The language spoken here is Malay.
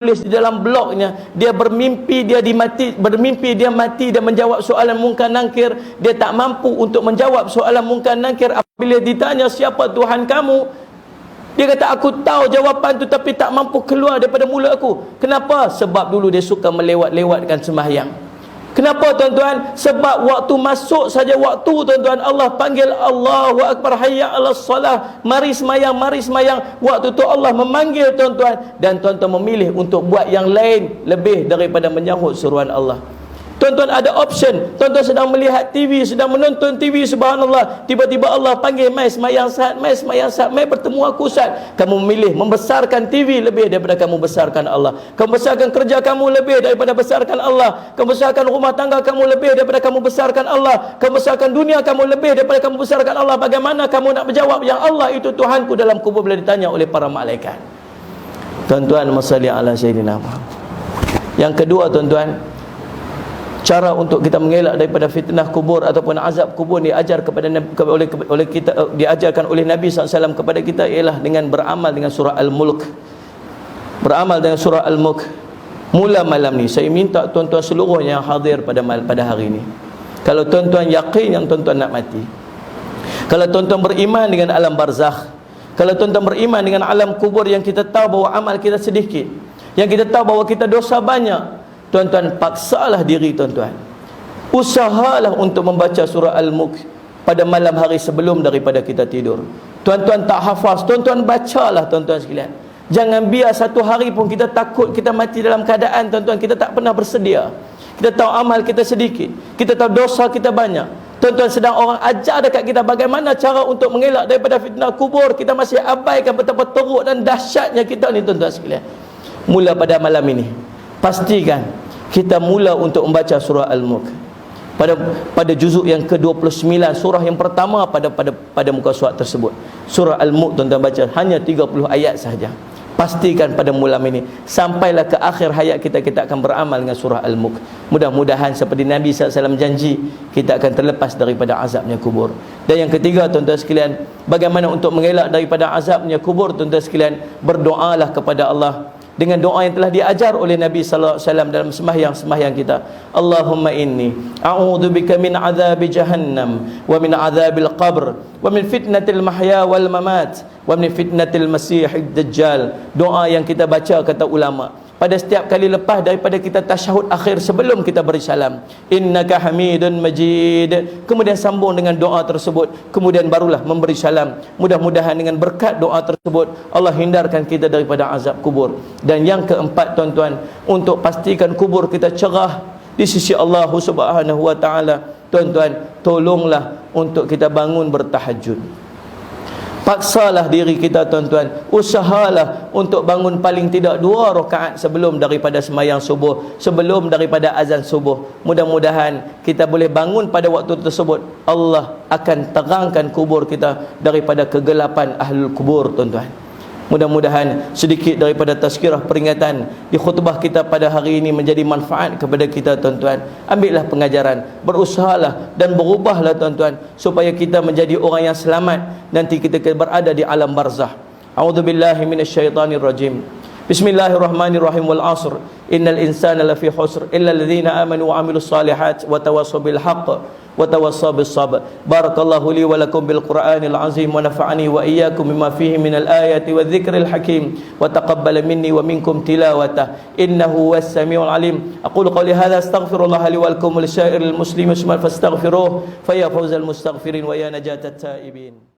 tulis di dalam blognya, dia bermimpi dia mati dan menjawab soalan mungkar nakir. Dia tak mampu untuk menjawab soalan mungkar nakir. Apabila ditanya siapa Tuhan kamu, dia kata aku tahu jawapan tu tapi tak mampu keluar daripada mulut aku. Kenapa? Sebab dulu dia suka melewat-lewatkan sembahyang. Kenapa tuan-tuan? Sebab waktu masuk saja waktu tuan-tuan, Allah panggil Allahu Akbar, hayya 'alas salah, mari semayang, mari semayang. Waktu tu Allah memanggil tuan-tuan, dan tuan-tuan memilih untuk buat yang lain lebih daripada menyahut seruan Allah. Tuan-tuan ada option. Tuan-tuan sedang melihat TV, sedang menonton TV, subhanallah, tiba-tiba Allah panggil, mai semayang saat, mai semayang saat, mai bertemu aku saat. Kamu memilih membesarkan TV lebih daripada kamu besarkan Allah. Kamu besarkan kerja kamu lebih daripada besarkan Allah. Kamu besarkan rumah tangga kamu lebih daripada kamu besarkan Allah. Kamu besarkan dunia kamu lebih daripada kamu besarkan Allah. Bagaimana kamu nak menjawab yang Allah itu Tuhanku dalam kubur bila ditanya oleh para malaikat? Tuan-tuan, masalli ala sayyidina Muhammad. Yang kedua tuan-tuan, cara untuk kita mengelak daripada fitnah kubur ataupun azab kubur diajarkan oleh Nabi SAW kepada kita ialah dengan beramal dengan surah Al-Mulk. Beramal dengan surah Al-Mulk mula malam ni. Saya minta tuan-tuan seluruhnya yang hadir pada hari ini, kalau tuan-tuan yakin yang tuan-tuan nak mati, kalau tuan-tuan beriman dengan alam barzakh, kalau tuan-tuan beriman dengan alam kubur yang kita tahu bahawa amal kita sedikit, yang kita tahu bahawa kita dosa banyak, tuan-tuan paksalah diri tuan-tuan, usahalah untuk membaca surah Al-Mulk pada malam hari sebelum daripada kita tidur. Tuan-tuan tak hafaz, tuan-tuan bacalah tuan-tuan sekalian. Jangan biar satu hari pun kita takut kita mati dalam keadaan tuan-tuan kita tak pernah bersedia. Kita tahu amal kita sedikit, kita tahu dosa kita banyak. Tuan-tuan sedang orang ajar dekat kita bagaimana cara untuk mengelak daripada fitnah kubur, kita masih abaikan betapa teruk dan dahsyatnya kita ni tuan-tuan sekalian. Mula pada malam ini, pastikan kita mula untuk membaca surah Al-Mulk pada juzuk yang ke-29, surah yang pertama pada muka surat tersebut. Surah Al-Mulk tuan-tuan baca hanya 30 ayat sahaja. Pastikan pada malam ini sampailah ke akhir hayat kita akan beramal dengan surah Al-Mulk. Mudah-mudahan seperti Nabi SAW janji, kita akan terlepas daripada azabnya kubur. Dan yang ketiga tuan-tuan sekalian, bagaimana untuk mengelak daripada azabnya kubur tuan-tuan sekalian, berdoalah kepada Allah dengan doa yang telah diajar oleh Nabi sallallahu alaihi wasallam dalam sembahyang kita. Allahumma inni a'udzubika min adzabi jahannam wa min adzabil qabr wa min fitnatil mahya wal mamat wa min fitnatil masiihid dajjal. Doa yang kita baca kata ulama pada setiap kali lepas daripada kita tasyahud akhir sebelum kita beri salam, innaka hamidun majid. Kemudian sambung dengan doa tersebut, kemudian barulah memberi salam. Mudah-mudahan dengan berkat doa tersebut Allah hindarkan kita daripada azab kubur. Dan yang keempat tuan-tuan, untuk pastikan kubur kita cerah di sisi Allah Subhanahu wa taala, tuan-tuan tolonglah untuk kita bangun bertahajud. Paksalah diri kita tuan-tuan, usahalah untuk bangun paling tidak 2 rakaat sebelum daripada sembahyang subuh, sebelum daripada azan subuh. Mudah-mudahan kita boleh bangun pada waktu tersebut. Allah akan terangkan kubur kita daripada kegelapan ahlul kubur tuan-tuan. Mudah-mudahan sedikit daripada tazkirah peringatan di khutbah kita pada hari ini menjadi manfaat kepada kita tuan-tuan. Ambillah pengajaran, berusahalah dan berubahlah tuan-tuan supaya kita menjadi orang yang selamat nanti kita berada di alam barzah. A'udzubillahi minasyaitonirrajim. Bismillahirrahmanirrahim. Wal 'asr innal insana lafi khusr illa alladhina amanu wa 'amilus solihat wa tawassaw bil haqq wa tawassaw bis sabr. Barakallahu li wa lakum bil Qur'anil 'azim wa nafa'ani wa iyyakum bima fihi minal ayati wadh-dhikril hakim wa taqabbala minni wa minkum tilawatah innahu was samiul alim. Aqulu qawli hadha astaghfirullah li wa lakum wa lisa'iril muslimin fastaghfiruh fa ya fawzal mustaghfirin wa ya najatat taibin.